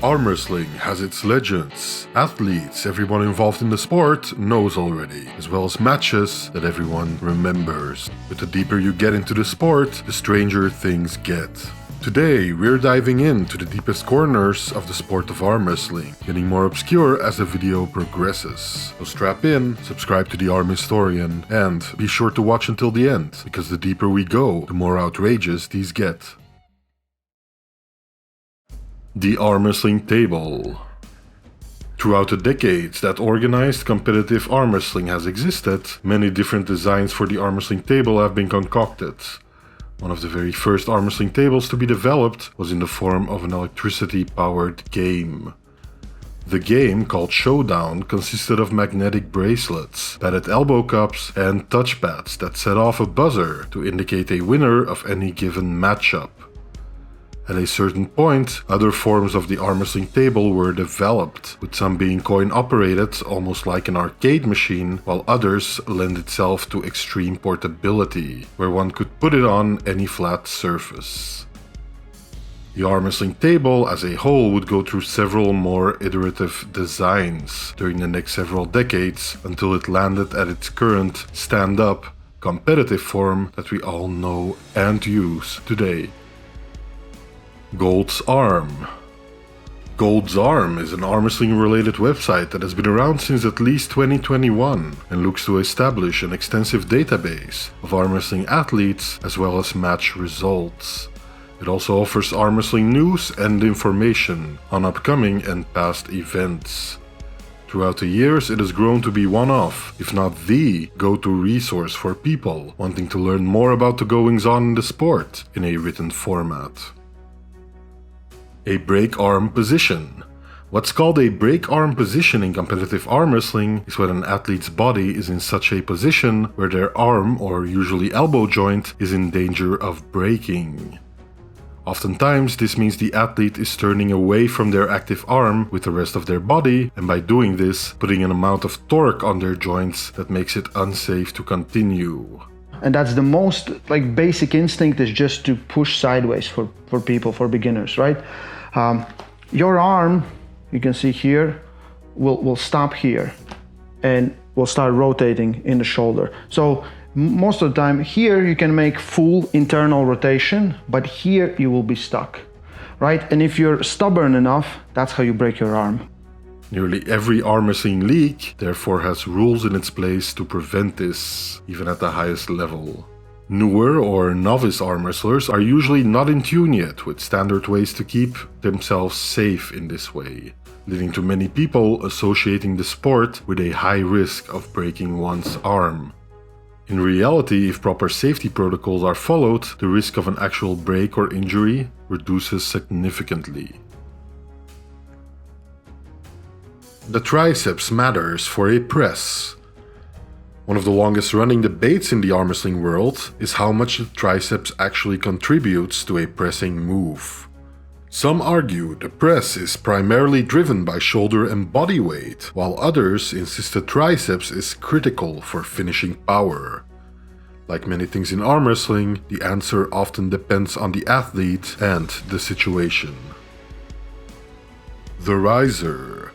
Arm wrestling has its legends, athletes everyone involved in the sport knows already, as well as matches that everyone remembers. But the deeper you get into the sport, the stranger things get. Today, we're diving into the deepest corners of the sport of arm wrestling, getting more obscure as the video progresses. So strap in, subscribe to the Arm Historian, and be sure to watch until the end, because the deeper we go, the more outrageous these get. The arm wrestling table. Throughout the decades that organized competitive arm wrestling has existed, many different designs for the arm wrestling table have been concocted. One of the very first arm wrestling tables to be developed was in the form of an electricity-powered game. The game, called Showdown, consisted of magnetic bracelets, padded elbow cups, and touchpads that set off a buzzer to indicate a winner of any given matchup. At a certain point, other forms of the arm wrestling table were developed, with some being coin-operated, almost like an arcade machine, while others lend itself to extreme portability, where one could put it on any flat surface. The arm wrestling table as a whole would go through several more iterative designs during the next several decades until it landed at its current stand-up, competitive form that we all know and use today. Gold's Arm. Gold's Arm is an arm wrestling related website that has been around since at least 2021 and looks to establish an extensive database of arm wrestling athletes as well as match results. It also offers arm wrestling news and information on upcoming and past events. Throughout the years, it has grown to be one of, if not the, go-to resource for people wanting to learn more about the goings-on in the sport in a written format. A break arm position. What's called a break arm position in competitive arm wrestling is when an athlete's body is in such a position where their arm, or usually elbow joint, is in danger of breaking. Oftentimes, this means the athlete is turning away from their active arm with the rest of their body, and by doing this, putting an amount of torque on their joints that makes it unsafe to continue. And that's the most basic instinct, is just to push sideways for people, for beginners, right? Your arm, you can see here, will stop here and will start rotating in the shoulder. So most of the time here you can make full internal rotation, but here you will be stuck, right? And if you're stubborn enough, that's how you break your arm. Nearly every arm wrestling league therefore has rules in its place to prevent this, even at the highest level. Newer or novice arm wrestlers are usually not in tune yet with standard ways to keep themselves safe in this way, leading to many people associating the sport with a high risk of breaking one's arm. In reality, if proper safety protocols are followed, the risk of an actual break or injury reduces significantly. The triceps matters for a press. One of the longest running debates in the arm wrestling world is how much the triceps actually contributes to a pressing move. Some argue the press is primarily driven by shoulder and body weight, while others insist the triceps is critical for finishing power. Like many things in arm wrestling, the answer often depends on the athlete and the situation. The riser.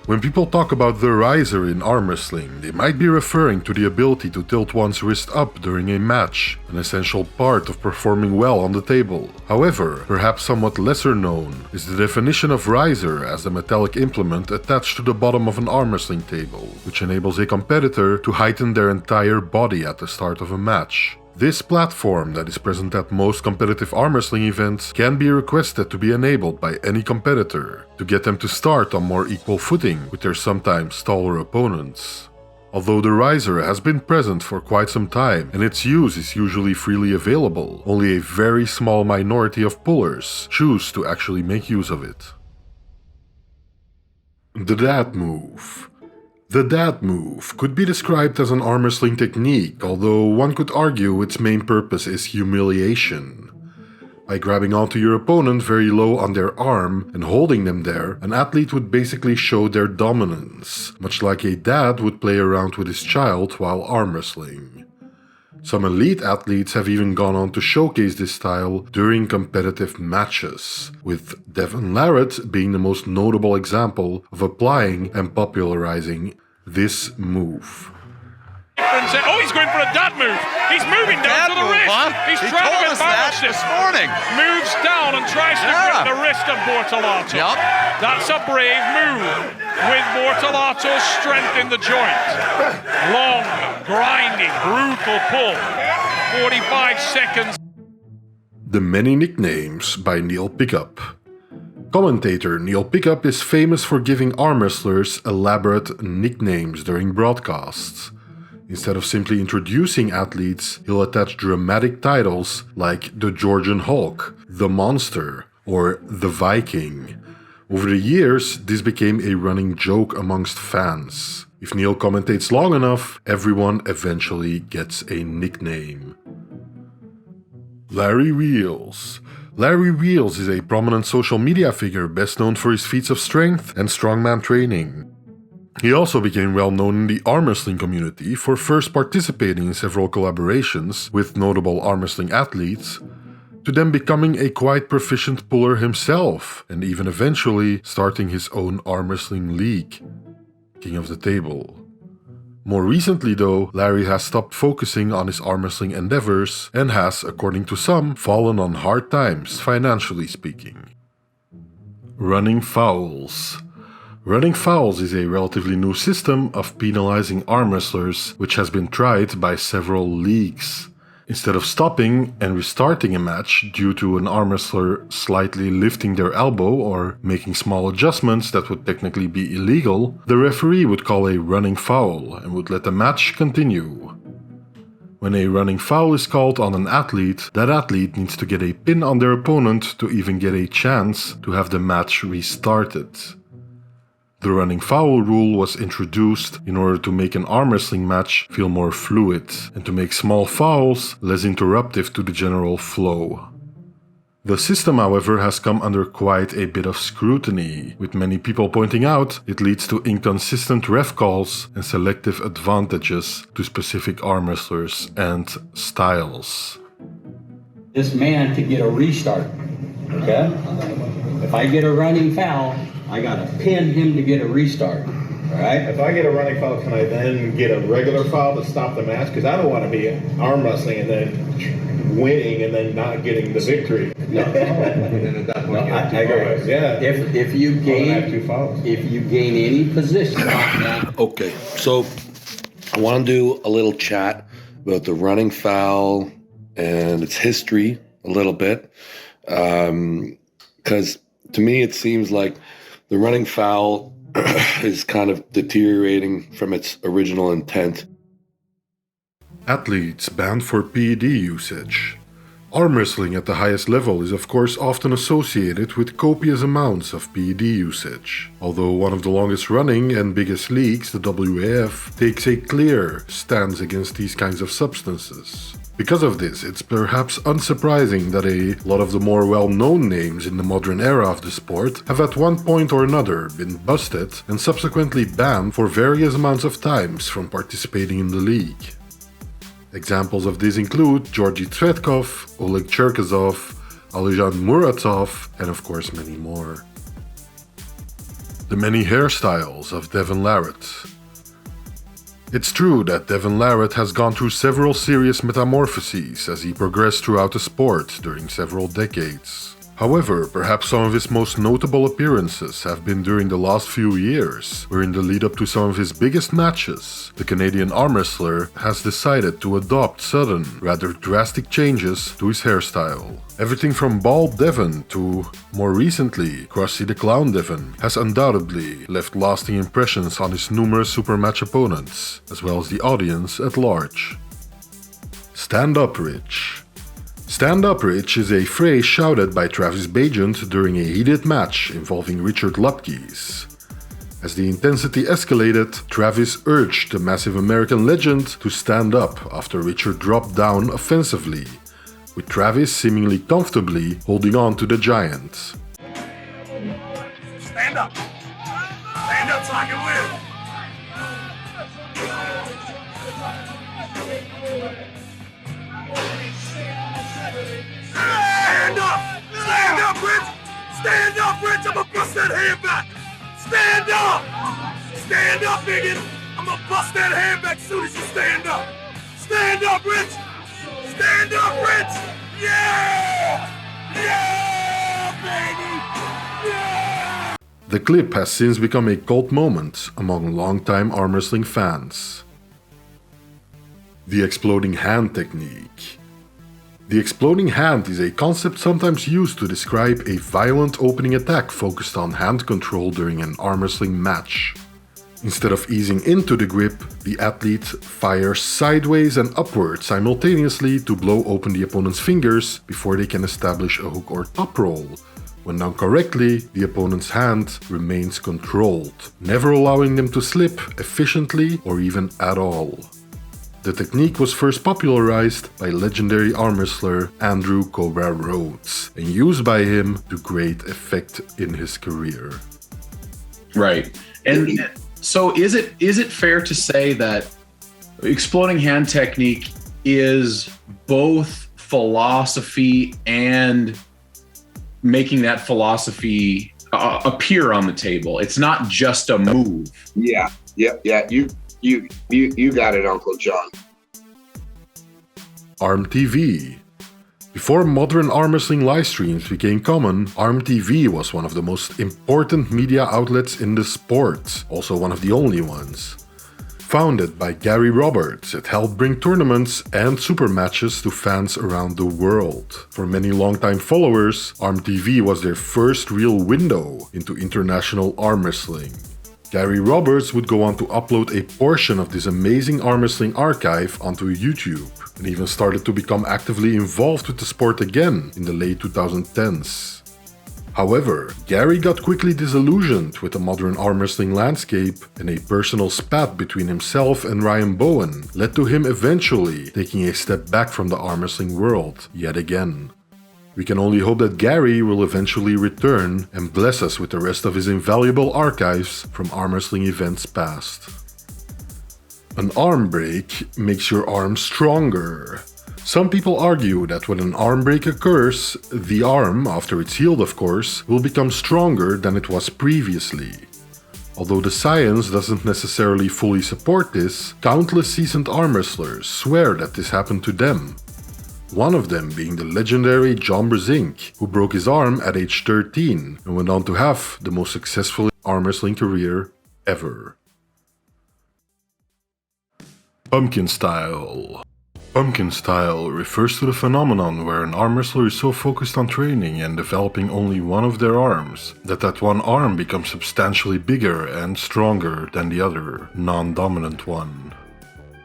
When people talk about the riser in arm wrestling, they might be referring to the ability to tilt one's wrist up during a match, an essential part of performing well on the table. However, perhaps somewhat lesser known is the definition of riser as the metallic implement attached to the bottom of an arm wrestling table, which enables a competitor to heighten their entire body at the start of a match. This platform that is present at most competitive arm wrestling events can be requested to be enabled by any competitor to get them to start on more equal footing with their sometimes taller opponents. Although the riser has been present for quite some time and its use is usually freely available, only a very small minority of pullers choose to actually make use of it. The dad move. The dad move could be described as an arm wrestling technique, although one could argue its main purpose is humiliation. By grabbing onto your opponent very low on their arm and holding them there, an athlete would basically show their dominance, much like a dad would play around with his child while arm wrestling. Some elite athletes have even gone on to showcase this style during competitive matches, with Devon Larratt being the most notable example of applying and popularizing this move. Oh, he's going for a dad move. He's moving down to the wrist. Huh? He's He trying to told get us that balanced this morning. Moves down and tries to grip the wrist of Bortolato. Yep. That's a brave move with Bortolato's strength in the joint. Long, grinding, brutal pull. 45 seconds. The Many Nicknames by Neil Pickup. Commentator Neil Pickup is famous for giving arm wrestlers elaborate nicknames during broadcasts. Instead of simply introducing athletes, he'll attach dramatic titles like the Georgian Hulk, the Monster, or the Viking. Over the years, this became a running joke amongst fans. If Neil commentates long enough, everyone eventually gets a nickname. Larry Wheels. Larry Wheels is a prominent social media figure best known for his feats of strength and strongman training. He also became well known in the arm wrestling community for first participating in several collaborations with notable arm wrestling athletes, to then becoming a quite proficient puller himself, and even eventually starting his own arm wrestling league, King of the Table. More recently though, Larry has stopped focusing on his arm wrestling endeavors and has, according to some, fallen on hard times, financially speaking. Running fouls. Running fouls is a relatively new system of penalizing arm wrestlers which has been tried by several leagues. Instead of stopping and restarting a match due to an arm wrestler slightly lifting their elbow or making small adjustments that would technically be illegal, the referee would call a running foul and would let the match continue. When a running foul is called on an athlete, that athlete needs to get a pin on their opponent to even get a chance to have the match restarted. The running foul rule was introduced in order to make an arm wrestling match feel more fluid and to make small fouls less interruptive to the general flow. The system, however, has come under quite a bit of scrutiny, with many people pointing out it leads to inconsistent ref calls and selective advantages to specific arm wrestlers and styles. This man to get a restart, okay? If I get a running foul, I gotta pin him to get a restart, all right? If I get a running foul, can I then get a regular foul to stop the match? Because I don't want to be arm wrestling and then winning and then not getting the victory. No, I agree. Yeah. If you gain, I have two fouls. if you gain any position off that, Okay, so I want to do a little chat about the running foul and its history a little bit, because to me it seems like the running foul is kind of deteriorating from its original intent. Athletes banned for PED usage. Arm wrestling at the highest level is of course often associated with copious amounts of PED usage, although one of the longest running and biggest leagues, the WAF, takes a clear stance against these kinds of substances. Because of this, it's perhaps unsurprising that a lot of the more well-known names in the modern era of the sport have at one point or another been busted and subsequently banned for various amounts of times from participating in the league. Examples of this include Georgy Tsvetkov, Oleg Cherkasov, Alejan Muratov, and of course many more. The many hairstyles of Devon Larratt. It's true that Devon Larratt has gone through several serious metamorphoses as he progressed throughout the sport during several decades. However, perhaps some of his most notable appearances have been during the last few years, where in the lead up to some of his biggest matches, the Canadian arm wrestler has decided to adopt sudden, rather drastic changes to his hairstyle. Everything from bald Devon to, more recently, Krusty the Clown Devon has undoubtedly left lasting impressions on his numerous supermatch opponents, as well as the audience at large. Stand Up Rich. Stand Up Rich is a phrase shouted by Travis Bagent during a heated match involving Richard Lupkes. As the intensity escalated, Travis urged the massive American legend to stand up after Richard dropped down offensively, with Travis seemingly comfortably holding on to the giant. Stand up! Stand up so I can win! Stand up! Stand up, Rich! Stand up, Rich! I'm gonna bust that hand back! Stand up! Stand up, bigot! I'm gonna bust that hand back as soon as you stand up! Stand up, Rich! Stand up, Rich! Yeah! Yeah, baby! Yeah! The clip has since become a cult moment among longtime arm wrestling fans. The exploding hand technique. The exploding hand is a concept sometimes used to describe a violent opening attack focused on hand control during an arm wrestling match. Instead of easing into the grip, the athlete fires sideways and upward simultaneously to blow open the opponent's fingers before they can establish a hook or top roll. When done correctly, the opponent's hand remains controlled, never allowing them to slip efficiently or even at all. The technique was first popularized by legendary arm wrestler Andrew Cobra Rhodes and used by him to great effect in his career. Right. And so is it fair to say that exploding hand technique is both philosophy and making that philosophy appear on the table? It's not just a move. Yeah. You got it, Uncle John. Arm TV. Before modern arm wrestling live streams became common, Arm TV was one of the most important media outlets in the sport, also one of the only ones. Founded by Gary Roberts, it helped bring tournaments and super matches to fans around the world. For many longtime followers, Arm TV was their first real window into international arm wrestling. Gary Roberts would go on to upload a portion of this amazing arm wrestling archive onto YouTube, and even started to become actively involved with the sport again in the late 2010s. However, Gary got quickly disillusioned with the modern arm wrestling landscape, and a personal spat between himself and Ryan Bowen led to him eventually taking a step back from the arm wrestling world yet again. We can only hope that Gary will eventually return and bless us with the rest of his invaluable archives from arm wrestling events past. An arm break makes your arm stronger. Some people argue that when an arm break occurs, the arm, after it's healed of course, will become stronger than it was previously. Although the science doesn't necessarily fully support this, countless seasoned arm wrestlers swear that this happened to them. One of them being the legendary John Brzenk, who broke his arm at age 13 and went on to have the most successful arm wrestling career ever. Pumpkin style. Pumpkin style refers to the phenomenon where an arm wrestler is so focused on training and developing only one of their arms that one arm becomes substantially bigger and stronger than the other, non-dominant one.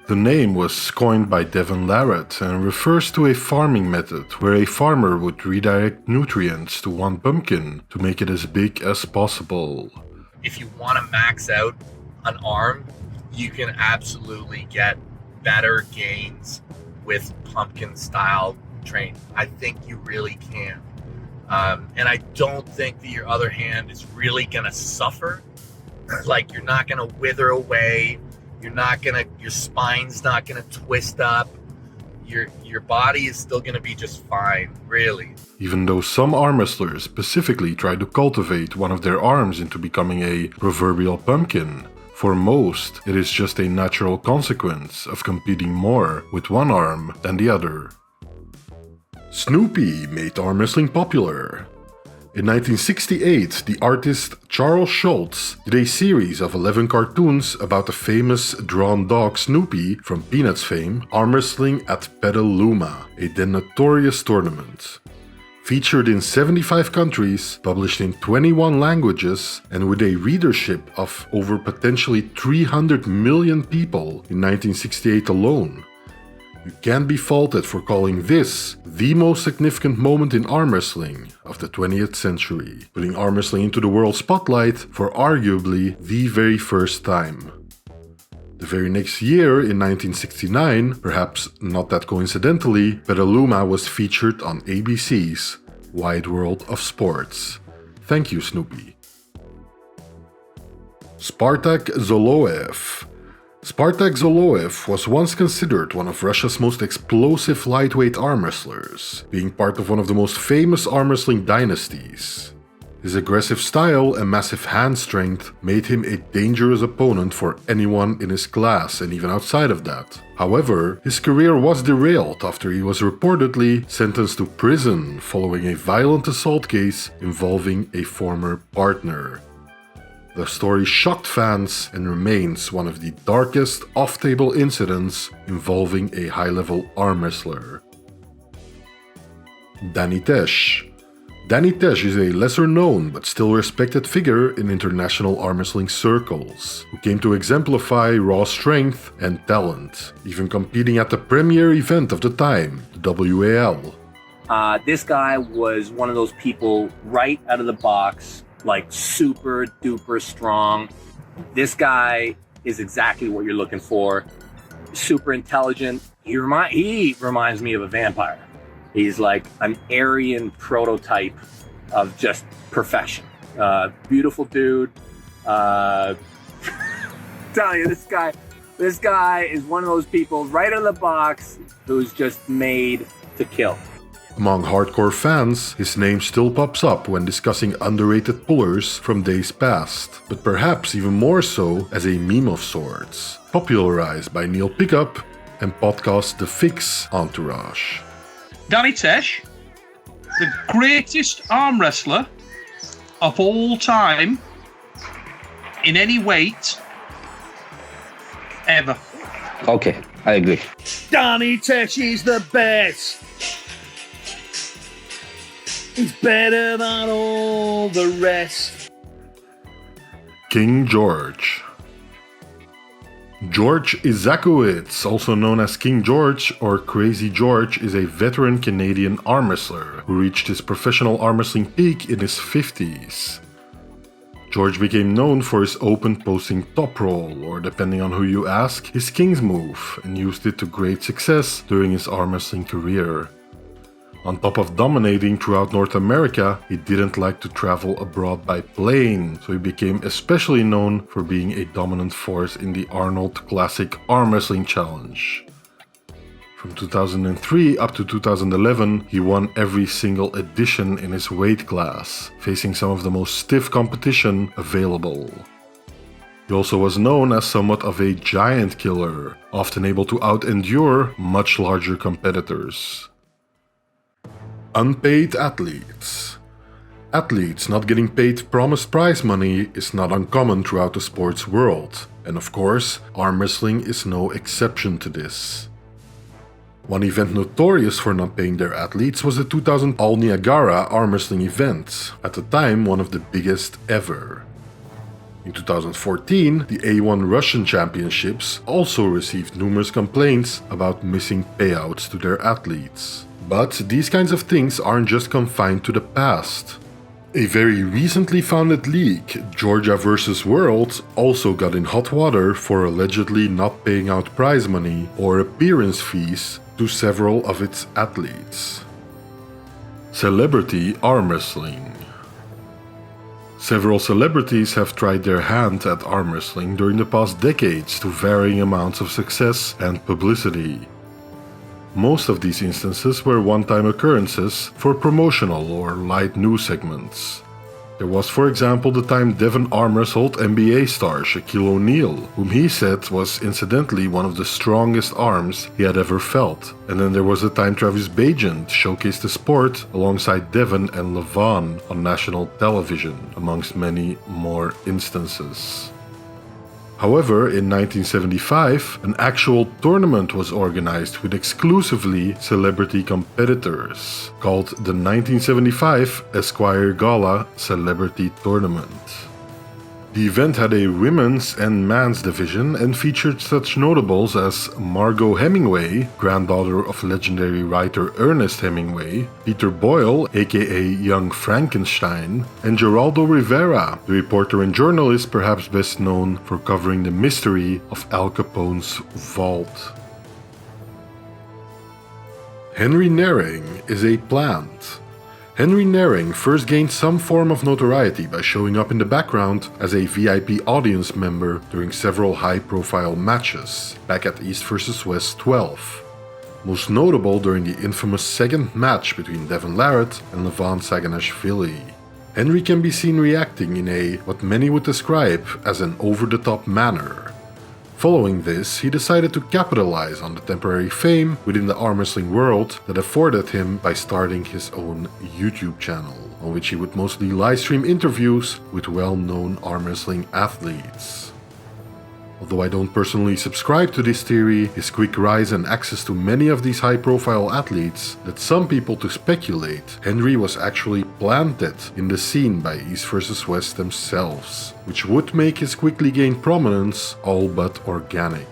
The name was coined by Devon Larratt and refers to a farming method where a farmer would redirect nutrients to one pumpkin to make it as big as possible. If you want to max out an arm, you can absolutely get better gains with pumpkin style training. I think you really can. And I don't think that your other hand is really going to suffer. Like, you're not going to wither away. Your spine's not gonna twist up. Your body is still gonna be just fine, really. Even though some arm wrestlers specifically try to cultivate one of their arms into becoming a proverbial pumpkin, for most it is just a natural consequence of competing more with one arm than the other. Snoopy made arm wrestling popular. In 1968, the artist Charles Schulz did a series of 11 cartoons about the famous drawn dog Snoopy from Peanuts fame arm wrestling at Petaluma, a then notorious tournament. Featured in 75 countries, published in 21 languages, and with a readership of over potentially 300 million people in 1968 alone. You can't be faulted for calling this the most significant moment in arm wrestling of the 20th century, putting arm wrestling into the world spotlight for arguably the very first time. The very next year, in 1969, perhaps not that coincidentally, Petaluma was featured on ABC's Wide World of Sports. Thank you, Snoopy. Spartak Zoloev. Spartak Zoloev was once considered one of Russia's most explosive lightweight arm wrestlers, being part of one of the most famous arm wrestling dynasties. His aggressive style and massive hand strength made him a dangerous opponent for anyone in his class and even outside of that. However, his career was derailed after he was reportedly sentenced to prison following a violent assault case involving a former partner. The story shocked fans and remains one of the darkest off-table incidents involving a high-level arm wrestler. Danny Tesh. Danny Tesh is a lesser-known but still respected figure in international arm wrestling circles, who came to exemplify raw strength and talent, even competing at the premier event of the time, the WAL. This guy was one of those people right out of the box, like super duper strong. This guy is exactly what you're looking for. Super intelligent. He reminds me of a vampire. He's like an Aryan prototype of just perfection. Beautiful dude. Tell you, this guy is one of those people right out of the box who's just made to kill. Among hardcore fans, his name still pops up when discussing underrated pullers from days past, but perhaps even more so as a meme of sorts, popularized by Neil Pickup and podcast The Fix Entourage. Danny Tesh, the greatest arm wrestler of all time in any weight ever. Okay, I agree. Danny Tesh is the best. He's better than all the rest. King George. George Izakowicz, also known as King George or Crazy George, is a veteran Canadian arm wrestler who reached his professional arm wrestling peak in his 50s. George became known for his open posing top roll, or depending on who you ask, his King's move, and used it to great success during his arm wrestling career. On top of dominating throughout North America, he didn't like to travel abroad by plane, so he became especially known for being a dominant force in the Arnold Classic Arm Wrestling Challenge. From 2003 up to 2011, he won every single edition in his weight class, facing some of the most stiff competition available. He also was known as somewhat of a giant killer, often able to out-endure much larger competitors. Unpaid athletes. Athletes not getting paid promised prize money is not uncommon throughout the sports world, and of course, arm wrestling is no exception to this. One event notorious for not paying their athletes was the 2000 All Niagara arm wrestling event, at the time one of the biggest ever. In 2014, the A1 Russian Championships also received numerous complaints about missing payouts to their athletes. But these kinds of things aren't just confined to the past. A very recently founded league, Georgia vs. World, also got in hot water for allegedly not paying out prize money or appearance fees to several of its athletes. Celebrity arm wrestling. Several celebrities have tried their hand at arm wrestling during the past decades to varying amounts of success and publicity. Most of these instances were one-time occurrences for promotional or light news segments. There was, for example, the time Devon arm wrestled NBA star Shaquille O'Neal, whom he said was incidentally one of the strongest arms he had ever felt. And then there was the time Travis Bagent showcased the sport alongside Devon and Levan on national television, amongst many more instances. However, in 1975, an actual tournament was organized with exclusively celebrity competitors, called the 1975 Esquire Gala Celebrity Tournament. The event had a women's and men's division and featured such notables as Margot Hemingway, granddaughter of legendary writer Ernest Hemingway, Peter Boyle, aka Young Frankenstein, and Geraldo Rivera, the reporter and journalist perhaps best known for covering the mystery of Al Capone's vault. Henry Naring is a plant. Henry Naring first gained some form of notoriety by showing up in the background as a VIP audience member during several high-profile matches, back at East vs West 12. Most notable during the infamous second match between Devon Larratt and Levan Saginashvili. Henry can be seen reacting in what many would describe as an over-the-top manner. Following this, he decided to capitalize on the temporary fame within the arm wrestling world that afforded him by starting his own YouTube channel, on which he would mostly livestream interviews with well-known arm wrestling athletes. Although I don't personally subscribe to this theory, his quick rise and access to many of these high-profile athletes led some people to speculate Henry was actually planted in the scene by East vs West themselves, which would make his quickly gained prominence all but organic.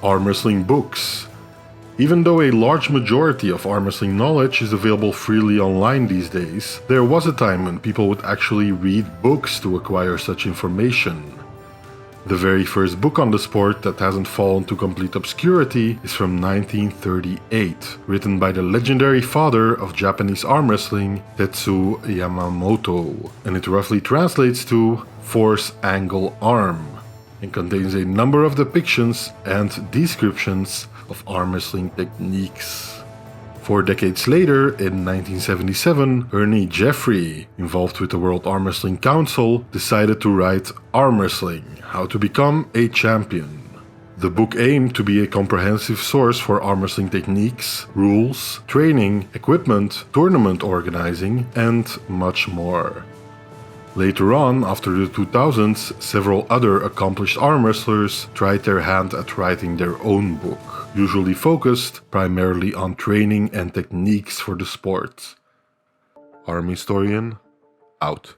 Arm wrestling books. Even though a large majority of arm wrestling knowledge is available freely online these days, there was a time when people would actually read books to acquire such information. The very first book on the sport that hasn't fallen to complete obscurity is from 1938, written by the legendary father of Japanese arm wrestling, Tetsu Yamamoto, and it roughly translates to Force Angle Arm, and contains a number of depictions and descriptions of arm wrestling techniques. 4 decades later, in 1977, Ernie Jeffrey, involved with the World Arm Wrestling Council, decided to write Arm Wrestling: How to Become a Champion. The book aimed to be a comprehensive source for arm wrestling techniques, rules, training, equipment, tournament organizing, and much more. Later on, after the 2000s, several other accomplished arm wrestlers tried their hand at writing their own book, usually focused primarily on training and techniques for the sport. Arm Historian, out.